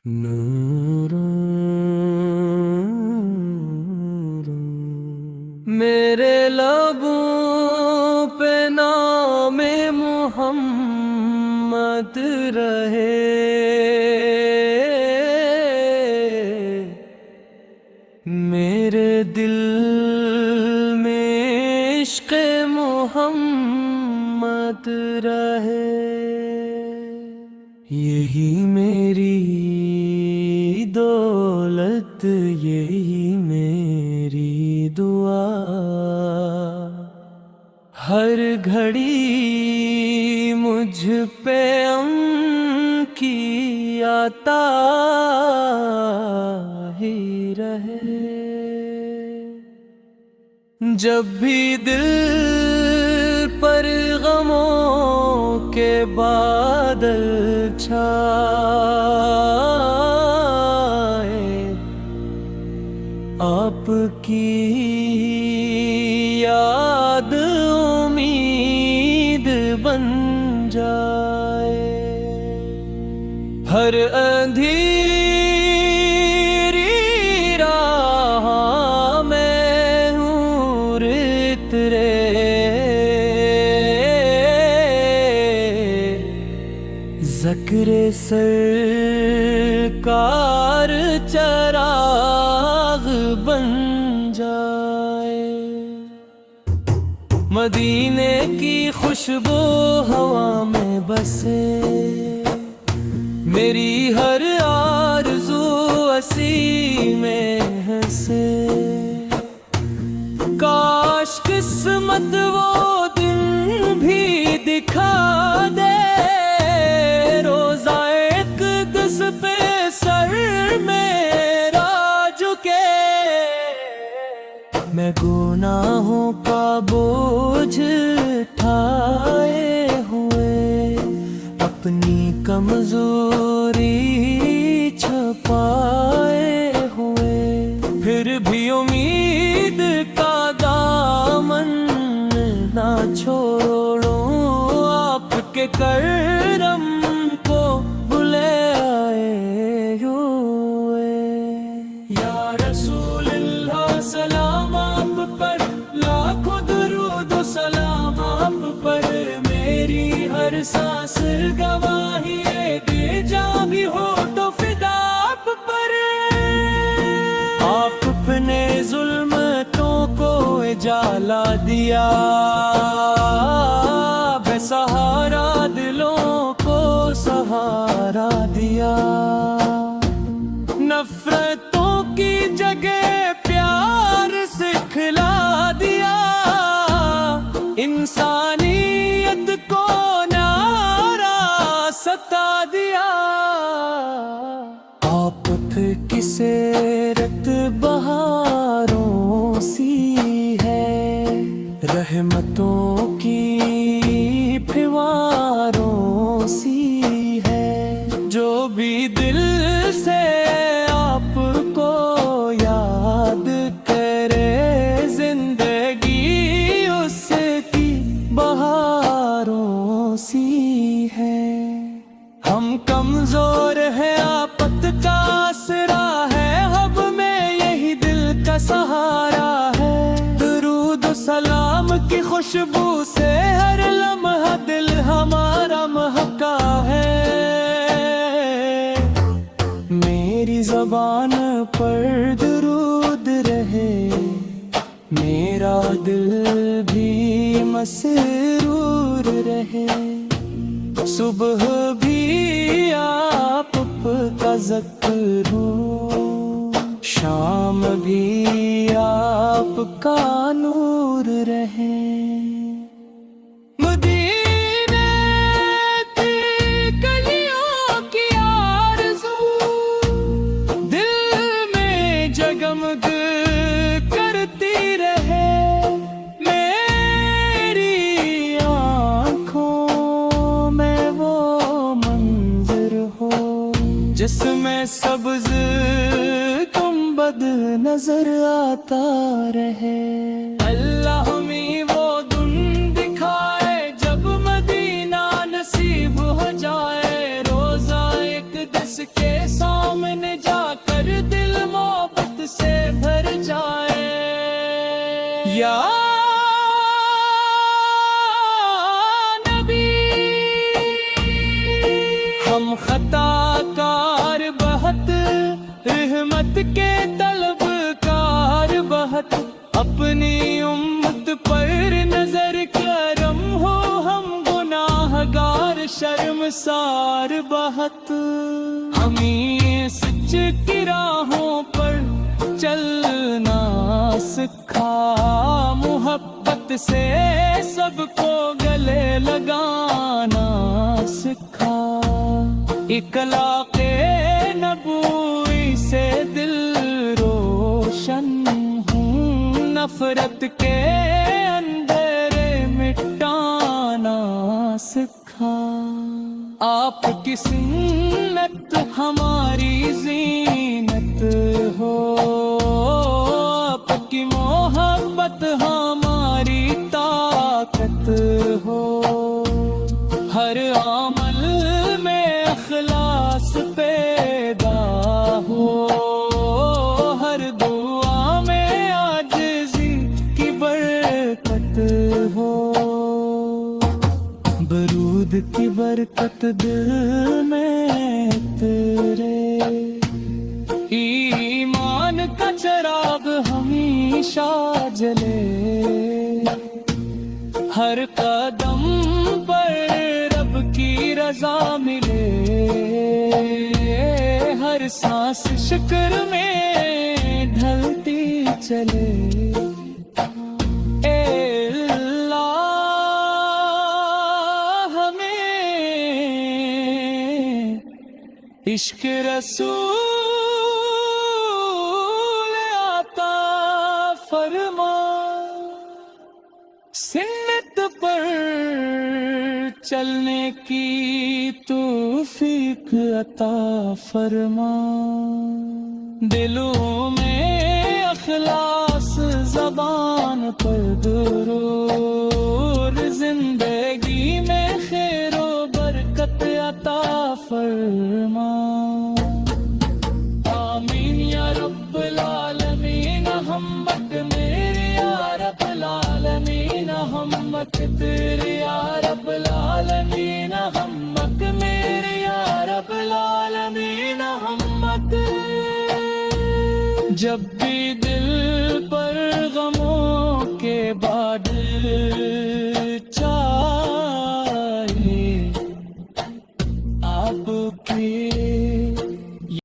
نور میرے لبوں پہ نام محمد رہے، میرے دل میں عشق محمد رہے، یہی میری دولت، یہی میری دعا، ہر گھڑی مجھ پہ ان کی عطا ہی رہے، جب بھی دل پر غموں کے بادل چھائے، آپ کی یاد امید بن جائے، ہر اندھیری راہ میں ہوں تیرے، ذکر سرکار چراغ بن جائے، مدینے کی خوشبو ہوا میں بسے، میری ہر آرزو اسی میں ہنسے، کاش قسمت وہ دن بھی دکھا دے، روزہ اقدس پہ سر میرا جھکے، میں گناہوں کا بوجھ اٹھائے ہوئے، اپنی کمزوری چھپائے ہوئے، پھر بھی امید کا دامن نہ چھوڑوں، آپ کے کرم کو بھلے آئے ہوئے، یا رسول اللہ سلام آپ پر، لاکھوں درود و سلام آپ پر، میری ہر سانس گواہی ہے، دے جا بھی ہو تو فدا آپ پر، آپ اپنے ظلمتوں کو اجالا دیا، بے سہارا دلوں کو سہارا دیا، نفرتوں کی جگہ پیار سکھلا دیا، انسانیت کو ستا دیا، آپ کی سیرت بہاروں سی ہے، رحمتوں کی پھواروں سی ہے، جو بھی دل سے آپ کو یاد کرے، زندگی اس کی بہاروں سی ہے، ہم کمزور ہیں آپت کا آسرا ہے، ہم میں یہی دل کا سہارا ہے، درود و سلام کی خوشبو سے ہر لمحہ دل ہمارا مہکا ہے، میری زبان پر درود رہے، میرا دل بھی مسرور رہے، صبح بھی آپ کا ذکر ہو، شام بھی آپ کا نور رہے، مدینے کی گلیوں کی آرزو دل میں جگمگ کرتی رہے، میری آنکھوں میں وہ منظر ہو جس میں سبز گنبد نظر آتا رہے، اللہ ہمیں وہ دن دکھائے جب مدینہ نصیب ہو جائے، روزہ اقدس کے سامنے رحمت کے طلبکار بہت اپنی امت پر نظر کرم ہو ہم گناہگار شرمسار بہت ہمیں سچ کی راہوں پر چلنا سکھا محبت سے سب کو گلے لگانا سکھا اخلاق نبوی سے دل روشن ہوں نفرت کے اندھیرے مٹانا سکھا آپ کی سنت ہماری زینت ہو آپ کی محبت ہماری طاقت ہو ہر عمل میں اخلاص پیدا ہو ہر دعا میں عاجزی کی برکت ہو برود کی برکت دل میں تیرے ایمان کا چراغ ہمیشہ جلے ہر قدم پر رب کی رضا ملے ہر سانس شکر میں ڈھلتی چلے اے اللہ ہمیں عشق رسول عطا فرما سنت پر چلنے کی توفیق عطا فرما دلوں میں اخلاص زبان پر درود زندگی میں خیر و برکت عطا فرما آمین یا رب العالمین ہمت میری یا رب العالمین ہمت تیری یا رب العالمین ہمت میری یا رب العالمین ہمت جب بھی دل پر غموں کے بادل